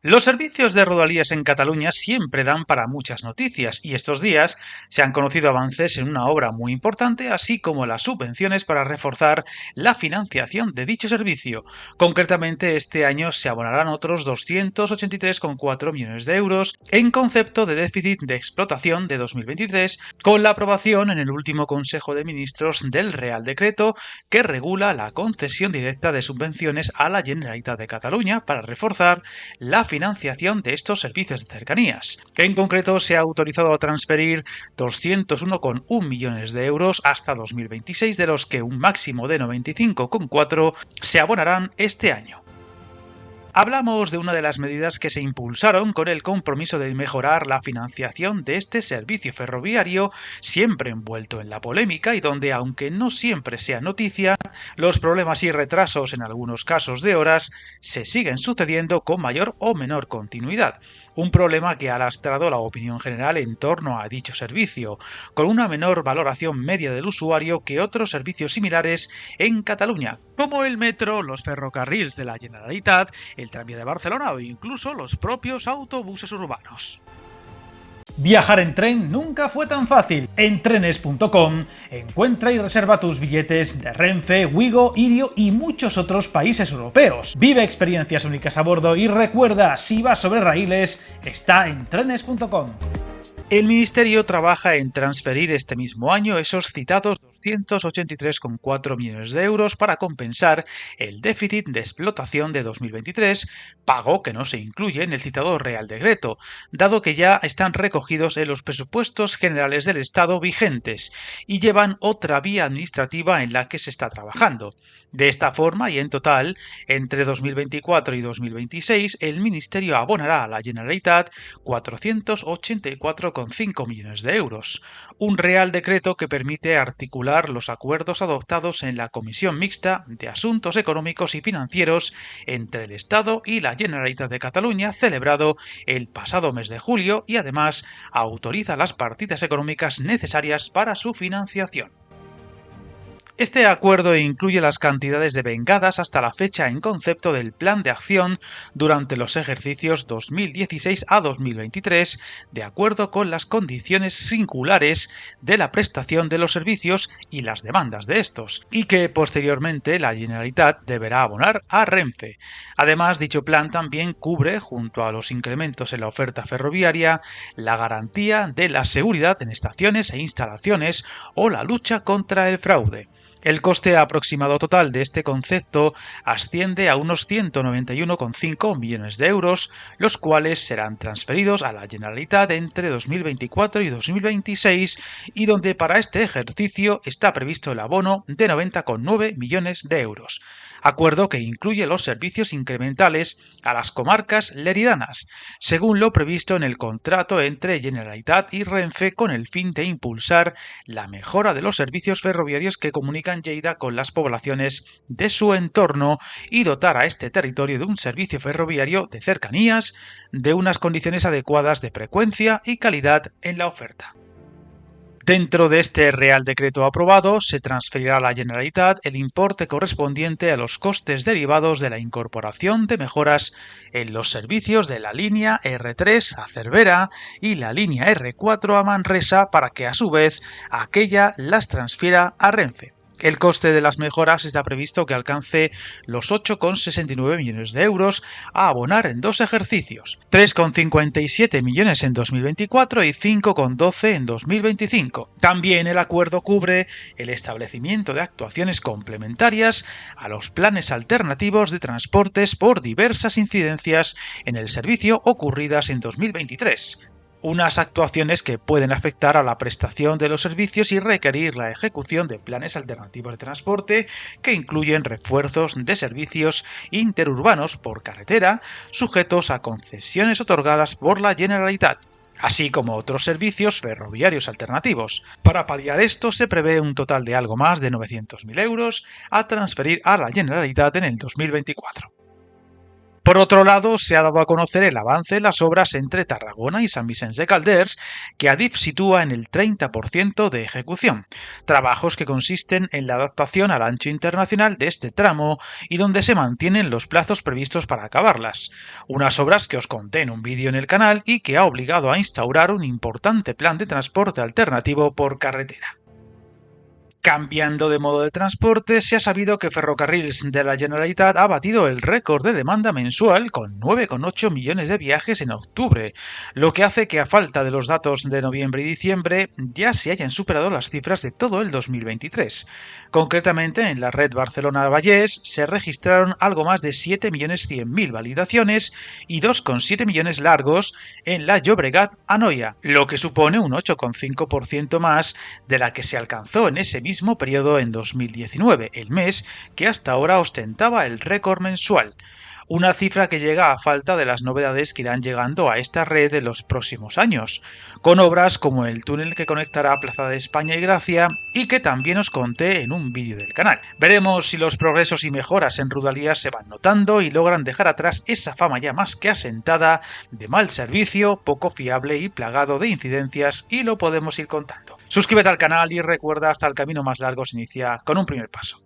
Los servicios de Rodalies en Cataluña siempre dan para muchas noticias y estos días se han conocido avances en una obra muy importante, así como las subvenciones para reforzar la financiación de dicho servicio. Concretamente, este año se abonarán otros 283,4 millones de euros en concepto de déficit de explotación de 2023, con la aprobación en el último Consejo de Ministros del Real Decreto que regula la concesión directa de subvenciones a la Generalitat de Cataluña para reforzar la financiación de estos servicios de cercanías. En concreto, se ha autorizado a transferir 201,1 millones de euros hasta 2026, de los que un máximo de 95,4 se abonarán este año. Hablamos de una de las medidas que se impulsaron con el compromiso de mejorar la financiación de este servicio ferroviario, siempre envuelto en la polémica y donde, aunque no siempre sea noticia, los problemas y retrasos en algunos casos de horas se siguen sucediendo con mayor o menor continuidad. Un problema que ha lastrado la opinión general en torno a dicho servicio, con una menor valoración media del usuario que otros servicios similares en Cataluña, como el metro, los ferrocarrils de la Generalitat, el tranvía de Barcelona o incluso los propios autobuses urbanos. Viajar en tren nunca fue tan fácil. En trenes.com encuentra y reserva tus billetes de Renfe, Wigo, Irio y muchos otros países europeos. Vive experiencias únicas a bordo y recuerda, si vas sobre raíles, está en trenes.com. El Ministerio trabaja en transferir este mismo año esos citados 283,4 millones de euros para compensar el déficit de explotación de 2023, pago que no se incluye en el citado Real Decreto, dado que ya están recogidos en los presupuestos generales del Estado vigentes y llevan otra vía administrativa en la que se está trabajando. De esta forma y en total, entre 2024 y 2026, el Ministerio abonará a la Generalitat 484,5 millones de euros. Un Real Decreto que permite articular los acuerdos adoptados en la Comisión Mixta de Asuntos Económicos y Financieros entre el Estado y la Generalitat de Cataluña, celebrado el pasado mes de julio, y además autoriza las partidas económicas necesarias para su financiación. Este acuerdo incluye las cantidades devengadas hasta la fecha en concepto del Plan de Acción durante los ejercicios 2016 a 2023, de acuerdo con las condiciones singulares de la prestación de los servicios y las demandas de estos, y que posteriormente la Generalitat deberá abonar a Renfe. Además, dicho plan también cubre, junto a los incrementos en la oferta ferroviaria, la garantía de la seguridad en estaciones e instalaciones o la lucha contra el fraude. El coste aproximado total de este concepto asciende a unos 191,5 millones de euros, los cuales serán transferidos a la Generalitat entre 2024 y 2026, y donde para este ejercicio está previsto el abono de 90,9 millones de euros. Acuerdo que incluye los servicios incrementales a las comarcas leridanas, según lo previsto en el contrato entre Generalitat y Renfe, con el fin de impulsar la mejora de los servicios ferroviarios que comunican Lleida con las poblaciones de su entorno y dotar a este territorio de un servicio ferroviario de cercanías de unas condiciones adecuadas de frecuencia y calidad en la oferta. Dentro de este Real Decreto aprobado, se transferirá a la Generalitat el importe correspondiente a los costes derivados de la incorporación de mejoras en los servicios de la línea R3 a Cervera y la línea R4 a Manresa, para que a su vez aquella las transfiera a Renfe. El coste de las mejoras está previsto que alcance los 8,69 millones de euros a abonar en dos ejercicios, 3,57 millones en 2024 y 5,12 en 2025. También el acuerdo cubre el establecimiento de actuaciones complementarias a los planes alternativos de transportes por diversas incidencias en el servicio ocurridas en 2023. Unas actuaciones que pueden afectar a la prestación de los servicios y requerir la ejecución de planes alternativos de transporte que incluyen refuerzos de servicios interurbanos por carretera sujetos a concesiones otorgadas por la Generalitat, así como otros servicios ferroviarios alternativos. Para paliar esto se prevé un total de algo más de 900.000 euros a transferir a la Generalitat en el 2024. Por otro lado, se ha dado a conocer el avance en las obras entre Tarragona y Sant Vicenç de Calders, que Adif sitúa en el 30% de ejecución. Trabajos que consisten en la adaptación al ancho internacional de este tramo y donde se mantienen los plazos previstos para acabarlas. Unas obras que os conté en un vídeo en el canal y que ha obligado a instaurar un importante plan de transporte alternativo por carretera. Cambiando de modo de transporte, se ha sabido que Ferrocarrils de la Generalitat ha batido el récord de demanda mensual con 9,8 millones de viajes en octubre, lo que hace que a falta de los datos de noviembre y diciembre ya se hayan superado las cifras de todo el 2023. Concretamente, en la red Barcelona-Vallès se registraron algo más de 7.100.000 validaciones y 2,7 millones largos en la Llobregat-Anoia, lo que supone un 8,5% más de la que se alcanzó en ese mismo periodo en 2019, el mes que hasta ahora ostentaba el récord mensual. Una cifra que llega a falta de las novedades que irán llegando a esta red en los próximos años, con obras como el túnel que conectará Plaza de España y Gracia y que también os conté en un vídeo del canal. Veremos si los progresos y mejoras en Rodalías se van notando y logran dejar atrás esa fama ya más que asentada de mal servicio, poco fiable y plagado de incidencias, y lo podemos ir contando. Suscríbete al canal y recuerda, hasta el camino más largo se inicia con un primer paso.